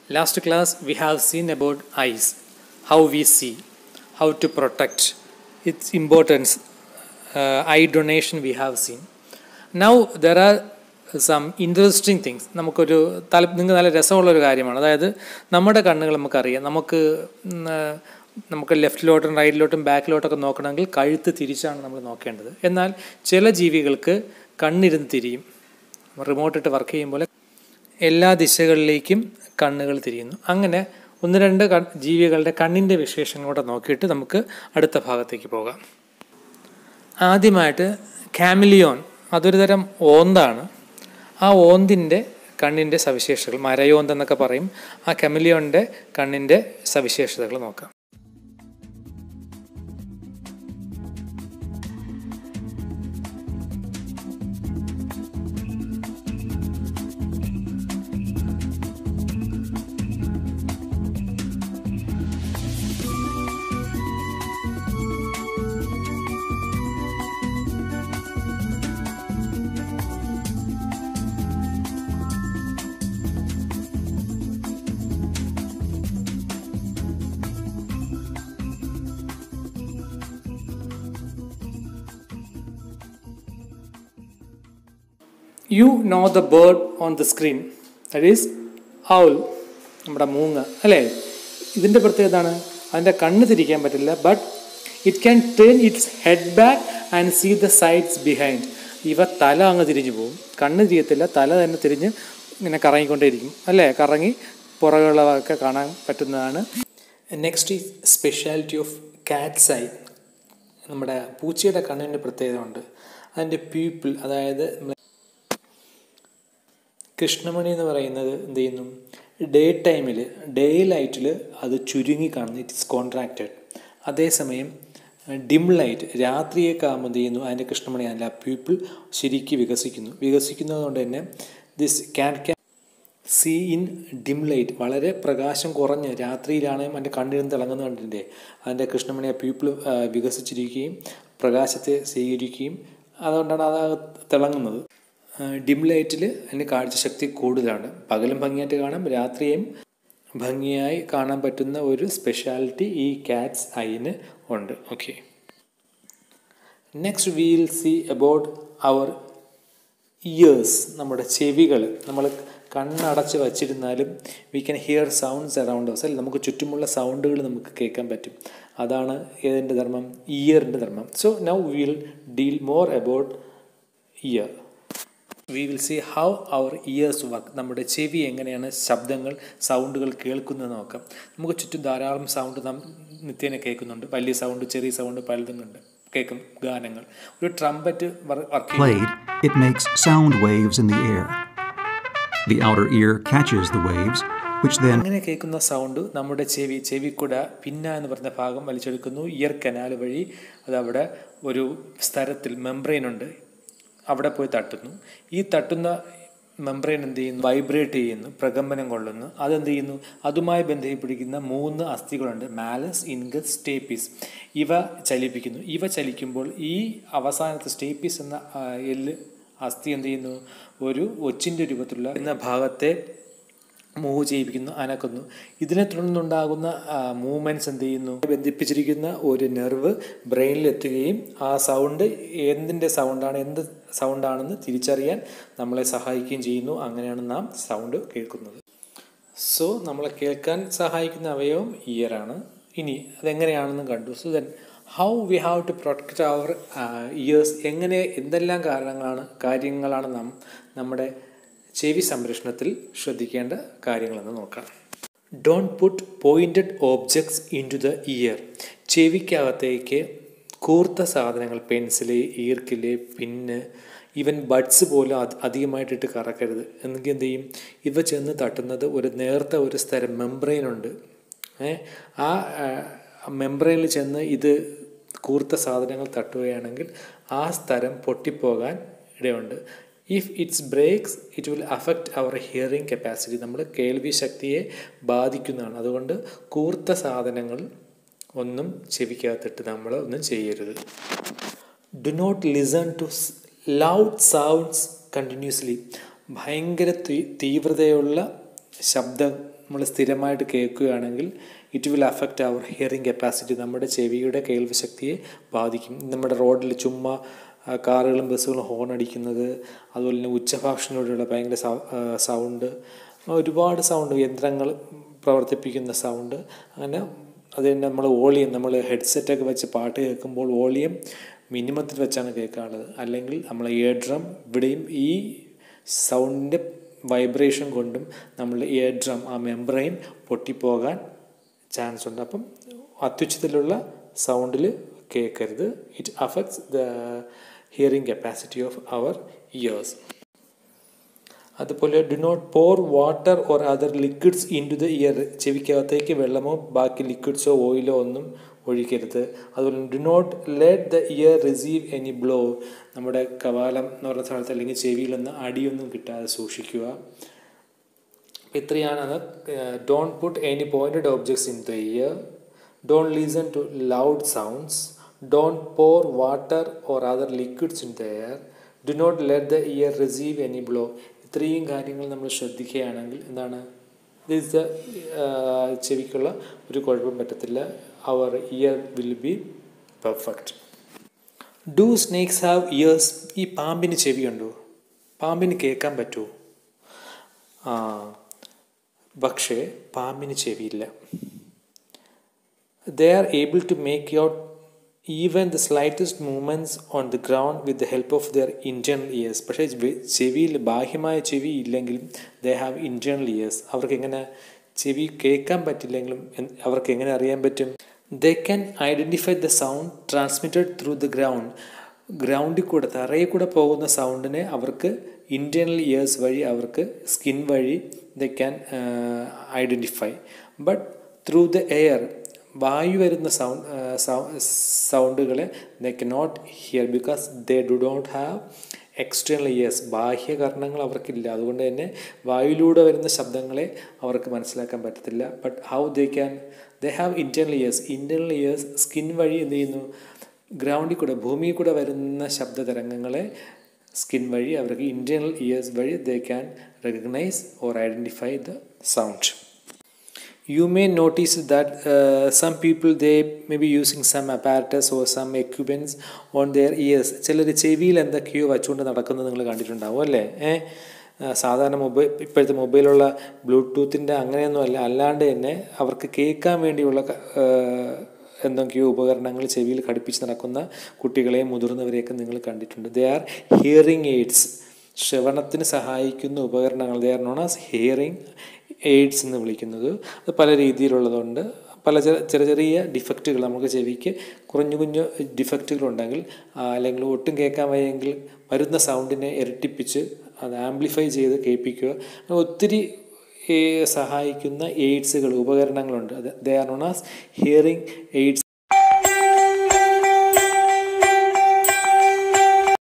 Last class we have seen about eyes, how we see, how to protect, its importance, eye donation we have seen. Now there are some interesting things. നമുക്കൊരു നിങ്ങൾക്ക് നല്ല രസമുള്ളൊരു കാര്യമാണ്. അതായത് നമ്മുടെ കണ്ണുകൾ നമുക്കറിയാം. നമുക്ക് ലെഫ്റ്റിലോട്ടും റൈറ്റിലോട്ടും ബാക്കിലോട്ടൊക്കെ നോക്കണമെങ്കിൽ കഴുത്ത് തിരിച്ചാണ് നമ്മൾ നോക്കേണ്ടത്. എന്നാൽ ചില ജീവികൾക്ക് കണ്ണിരുന്ന് തിരിയും. റിമോട്ടിട്ട് വർക്ക് ചെയ്യുമ്പോൾ എല്ലാ ദിശകളിലേക്കും കണ്ണുകൾ തിരിയുന്നു. അങ്ങനെ ഒന്ന് രണ്ട് ജീവികളുടെ കണ്ണിൻ്റെ വിശേഷങ്ങളോടെ നോക്കിയിട്ട് നമുക്ക് അടുത്ത ഭാഗത്തേക്ക് പോകാം. ആദ്യമായിട്ട് കാമിലിയോൺ, അതൊരു തരം ഓന്താണ്. ആ ഓന്തിൻ്റെ കണ്ണിൻ്റെ സവിശേഷതകൾ, മരയോന്ത് എന്നൊക്കെ പറയും. ആ കാമിലിയോണിൻ്റെ കണ്ണിൻ്റെ സവിശേഷതകൾ നോക്കാം. You know the bird on the screen, that is owl, നമ്മുടെ മൂങ്ങ അല്ലേ. ഇതിൻ്റെ പ്രത്യേകത എന്താണ്? അതിൻ്റെ കണ്ണ് തിരിക്കാൻ പറ്റില്ല, but it can turn its head back and see the sides behind. ഇവ തല അങ്ങ് തിരിഞ്ഞു പോകും, കണ്ണ് തിരിയത്തില്ല, തല തന്നെ തിരിഞ്ഞ് ഇങ്ങനെ കറങ്ങിക്കൊണ്ടേയിരിക്കും അല്ലേ. കറങ്ങി പുറകുള്ളതൊക്കെ കാണാൻ പറ്റുന്നതാണ്. Next is speciality of Katz I. നമ്മുടെ പൂച്ചയുടെ കണ്ണിൻ്റെ പ്രത്യേകത ഉണ്ട്. അതിൻ്റെ പ്യൂപ്പിൾ, അതായത് കൃഷ്ണമണി എന്ന് പറയുന്നത് എന്ത് ചെയ്യുന്നു, ഡേ ടൈമിൽ, ഡേ ലൈറ്റിൽ അത് ചുരുങ്ങി കാണുന്നു, ഇറ്റ്സ് കോൺട്രാക്റ്റഡ്. അതേസമയം ഡിം ലൈറ്റ്, രാത്രിയൊക്കെ ആകുമ്പോൾ എന്ത് ചെയ്യുന്നു, അതിൻ്റെ കൃഷ്ണമണി അല്ല പ്യൂപ്പിൾ ശരിക്കും വികസിക്കുന്നതുകൊണ്ട് തന്നെ this can see in dim light, വളരെ പ്രകാശം കുറഞ്ഞ് രാത്രിയിലാണെങ്കിൽ അതിൻ്റെ കണ്ണിരുന്ന് തിളങ്ങുന്ന കണ്ടിൻ്റെ അതിൻ്റെ കൃഷ്ണമണി പ്യൂപ്പിൾ വികസിച്ചിരിക്കുകയും പ്രകാശത്തെ സ്വീകരിക്കുകയും അതുകൊണ്ടാണ് അത് തിളങ്ങുന്നത്. ഡിം ലൈറ്റിൽ അതിന് കാഴ്ചശക്തി കൂടുതലാണ്. പകലും ഭംഗിയായിട്ട് കാണാം, രാത്രിയും ഭംഗിയായി കാണാൻ പറ്റുന്ന ഒരു സ്പെഷ്യാലിറ്റി ഈ കാറ്റ്സ് ഐന് ഉണ്ട്. Okay, next we will see about our ears, നമ്മുടെ ചെവികൾ. നമ്മൾ കണ്ണടച്ച് വച്ചിരുന്നാലും we can hear sounds around us, അല്ലെ. നമുക്ക് ചുറ്റുമുള്ള സൗണ്ടുകൾ നമുക്ക് കേൾക്കാൻ പറ്റും. അതാണ് ഏതിൻ്റെ ധർമ്മം? ഇയറിൻ്റെ ധർമ്മം. So now we will deal more about ear. We will see how our ears work. നമ്മുടെ ചെവി എങ്ങനെയാണ് സൗണ്ടുകൾ കേൾക്കുന്നത് നോക്കാം. നമുക്ക് ചുറ്റും ധാരാളം സൗണ്ട് നാം നിത്യേന കേൾക്കുന്നുണ്ട്. വലിയ സൗണ്ട്, ചെറിയ സൗണ്ട്, പലതും ഉണ്ട് കേൾക്കും. ഗാനങ്ങൾ, ഒരു trumpet work played, it makes sound waves in the air. The outer ear catches the waves, which then അങ്ങനെ കേൾക്കുന്ന സൗണ്ട് നമ്മുടെ ചെവിക്കുട പിന്ന എന്ന് പറഞ്ഞ ഭാഗം വലിച്ചെടുക്കുന്നു. ഇയർ കനാൽ വഴി അതവിടെ ഒരു സ്ഥലത്തിൽ മെംബ്രെയിൻ ഉണ്ട്, അവിടെ പോയി തട്ടുന്നു. ഈ തട്ടുന്ന മെംബ്രെയിൻ എന്ത് ചെയ്യുന്നു? വൈബ്രേറ്റ് ചെയ്യുന്നു, പ്രകമ്പനം കൊള്ളുന്നു. അതെന്ത് ചെയ്യുന്നു? അതുമായി ബന്ധിപ്പിടിക്കുന്ന 3 അസ്ഥികളുണ്ട്, മാലസ്, ഇൻഗസ്, സ്റ്റേപ്പീസ്. ഇവ ചലിപ്പിക്കുന്നു. ഇവ ചലിക്കുമ്പോൾ ഈ അവസാനത്തെ സ്റ്റേപ്പീസ് എന്ന അസ്ഥി എന്ത് ചെയ്യുന്നു? ഒരു ഒച്ചിൻ്റെ രൂപത്തിലുള്ള എന്ന ഭാഗത്തെ മൂവ് ചെയ്യിപ്പിക്കുന്നു, അനക്കുന്നു. ഇതിനെ തുടർന്നുണ്ടാകുന്ന മൂവ്മെൻറ്റ്സ് എന്ത് ചെയ്യുന്നു? ബന്ധിപ്പിച്ചിരിക്കുന്ന ഒരു നെർവ് ബ്രെയിനിലെത്തുകയും ആ സൗണ്ട് എന്ത് സൗണ്ടാണെന്ന് തിരിച്ചറിയാൻ നമ്മളെ സഹായിക്കുകയും ചെയ്യുന്നു. അങ്ങനെയാണ് നാം സൗണ്ട് കേൾക്കുന്നത്. സോ നമ്മളെ കേൾക്കാൻ സഹായിക്കുന്ന അവയവം ഇയറാണ്. ഇനി അതെങ്ങനെയാണെന്ന് കണ്ടു. So then how we have to protect our ears. എന്തെല്ലാം കാര്യങ്ങളാണ് നാം നമ്മുടെ ചെവി സംരക്ഷണത്തിൽ ശ്രദ്ധിക്കേണ്ട കാര്യങ്ങളെന്ന് നോക്കാം. Don't put pointed objects into the ear. ചെവിക്കകത്തേക്ക് കൂർത്ത സാധനങ്ങൾ, പെൻസില്, ഈർക്കില്, പിന്ന്, ഈവൻ ബഡ്സ് പോലും അധികമായിട്ടിട്ട് കറക്കരുത്. എന്നെങ്കിൽ എന്ത് ചെയ്യും? ഇവ ചെന്ന് തട്ടുന്നത് ഒരു നേർത്ത ഒരു സ്ഥലം മെംബ്രെയിനുണ്ട്. ആ മെംബ്രെയിനിൽ ചെന്ന് ഇത് കൂർത്ത സാധനങ്ങൾ തട്ടുകയാണെങ്കിൽ ആ സ്ഥലം പൊട്ടിപ്പോകാൻ ഇടയുണ്ട്. If it's breaks it will affect our hearing capacity. നമ്മൾ കേൾവി ശക്തിയെ ബാധിക്കുന്നതാണ്. അതുകൊണ്ട് കൂർത്ത സാധനങ്ങൾ ഒന്നും ചെവിക്കകത്തിട്ട് നമ്മൾ ഒന്നും ചെയ്യരുത്. Do not listen to loud sounds continuously. ഭയങ്കര തീവ്രതയുള്ള ശബ്ദം നമ്മൾ സ്ഥിരമായിട്ട് കേൾക്കുകയാണെങ്കിൽ it will affect our hearing capacity, നമ്മുടെ ചെവിയുടെ കേൾവി ശക്തിയെ ബാധിക്കും. നമ്മുടെ റോഡിൽ ചുമ്മാ കാറുകളും ബസ്സുകളും ഹോൺ അടിക്കുന്നത്, അതുപോലെ തന്നെ ഉച്ചഭാഷണിലൂടെയുള്ള ഭയങ്കര സൗണ്ട്, ഒരുപാട് സൗണ്ട്, യന്ത്രങ്ങൾ പ്രവർത്തിപ്പിക്കുന്ന സൗണ്ട്, അങ്ങനെ അത് തന്നെ നമ്മൾ വോളിയം, നമ്മൾ ഹെഡ്സെറ്റൊക്കെ വെച്ച് പാട്ട് കേൾക്കുമ്പോൾ വോളിയം മിനിമത്തിൽ വെച്ചാണ് കേൾക്കാനുള്ളത്. അല്ലെങ്കിൽ നമ്മൾ ഇയർ ഡ്രം ഇവിടെയും ഈ സൗണ്ടിൻ്റെ വൈബ്രേഷൻ കൊണ്ടും നമ്മളുടെ ഇയർ ഡ്രം, ആ മെംബ്രെയിൻ പൊട്ടിപ്പോകാൻ ചാൻസ് ഉണ്ട്. അപ്പം അത്യുച്ചത്തിലുള്ള സൗണ്ടിൽ കേൾക്കരുത്. It affects the hearing capacity of our ears. അതുപോലെ do not pour water or other liquids into the ear, ചെവിക്കകത്തേക്ക് വെള്ളമോ ബാക്കി ലിക്വിഡ്സോ ഓയിലോ ഒന്നും ഒഴിക്കരുത്. അതുപോലെ do not let the ear receive any blow, നമ്മുടെ കവാലം എന്ന് പറഞ്ഞ സ്ഥലത്ത് അല്ലെങ്കിൽ ചെവിയിലൊന്നും അടിയൊന്നും കിട്ടാതെ സൂക്ഷിക്കുക. ഇത്രയാണ് അത്. Don't put any pointed objects in the ear, don't listen to loud sounds, don't pour water or other liquids in the air, do not let the ear receive any blow. ഇത്രയും കാര്യങ്ങൾ നമ്മൾ ശ്രദ്ധിക്കുകയാണെങ്കിൽ എന്താണ്, ചെവിക്കുള്ള ഒരു കുഴപ്പം പറ്റത്തില്ല. Our ear will be perfect. Do snakes have ears? ഈ പാമ്പിന് ചെവിയുണ്ടോ? പാമ്പിന് കേൾക്കാൻ പറ്റുമോ? പക്ഷേ പാമ്പിന് ചെവിയില്ല. They are able to make out even the slightest movements on the ground with the help of their internal years. പക്ഷേ ചെവിയിൽ ബാഹ്യമായ ചെവി ഇല്ലെങ്കിലും ദേ ഹാവ് ഇൻറ്റേർണൽ ഇയേഴ്സ്. അവർക്ക് എങ്ങനെ ചെവി കേൾക്കാൻ പറ്റില്ലെങ്കിലും അവർക്ക് എങ്ങനെ അറിയാൻ പറ്റും? ദേ can identify the sound transmitted through the ground. ഗ്രൗണ്ടിൽ കൂടെ, തറയിൽ കൂടെ പോകുന്ന സൗണ്ടിനെ അവർക്ക് ഇൻറ്റേർണൽ ഇയേഴ്സ് വഴി, അവർക്ക് സ്കിൻ വഴി they can identify. But through the air, വായു വരുന്ന സൗണ്ടുകളെ they can not hear because they do not have external ears. ബാഹ്യകർണങ്ങൾ അവർക്കില്ല. അതുകൊണ്ട് തന്നെ വായുവിലൂടെ വരുന്ന ശബ്ദങ്ങളെ അവർക്ക് മനസ്സിലാക്കാൻ പറ്റത്തില്ല. But how they have internal ears. Internal ears skin വഴി എന്ത് ചെയ്യുന്നു? ഗ്രൗണ്ടിൽ കൂടെ, ഭൂമിയിൽ കൂടെ വരുന്ന ശബ്ദതരംഗങ്ങളെ സ്കിൻ വഴി, അവർക്ക് ഇൻറ്റേർണൽ ഇയേഴ്സ് വഴി they can recognise or identify the sound. You may notice that some people, they may be using some apparatus or some equipments on their ears. ചിലർ ചെവിയിൽ എന്തൊക്കെയോ വച്ചുകൊണ്ട് നടക്കുന്നത് നിങ്ങൾ കണ്ടിട്ടുണ്ടാവും അല്ലേ? സാധാരണ ഇപ്പോഴത്തെ മൊബൈലുള്ള ബ്ലൂടൂത്തിൻ്റെ അങ്ങനെയൊന്നും അല്ലാണ്ട് തന്നെ അവർക്ക് കേൾക്കാൻ വേണ്ടിയുള്ള എന്തൊക്കെയോ ഉപകരണങ്ങൾ ചെവിയിൽ ഘടിപ്പിച്ച് നടക്കുന്ന കുട്ടികളെയും മുതിർന്നവരെയൊക്കെ നിങ്ങൾ കണ്ടിട്ടുണ്ട്. They are hearing aids. ശ്രവണത്തിന് സഹായിക്കുന്ന ഉപകരണങ്ങൾ. They are known as hearing aids എന്ന് വിളിക്കുന്നത്. അത് പല രീതിയിലുള്ളതുണ്ട്. പല ചെറിയ ഡിഫക്റ്റുകൾ, നമുക്ക് ചെവിക്ക് കുഞ്ഞു ഡിഫക്റ്റുകളുണ്ടെങ്കിൽ, അല്ലെങ്കിൽ ഒട്ടും കേൾക്കാൻ വയ്യെങ്കിൽ വരുന്ന സൗണ്ടിനെ ഇരട്ടിപ്പിച്ച് അത് ആംപ്ലിഫൈ ചെയ്ത് കേൾപ്പിക്കുക. ഒത്തിരി സഹായിക്കുന്ന എയ്ഡ്സുകൾ, ഉപകരണങ്ങളുണ്ട്. They are known as hearing AIDS.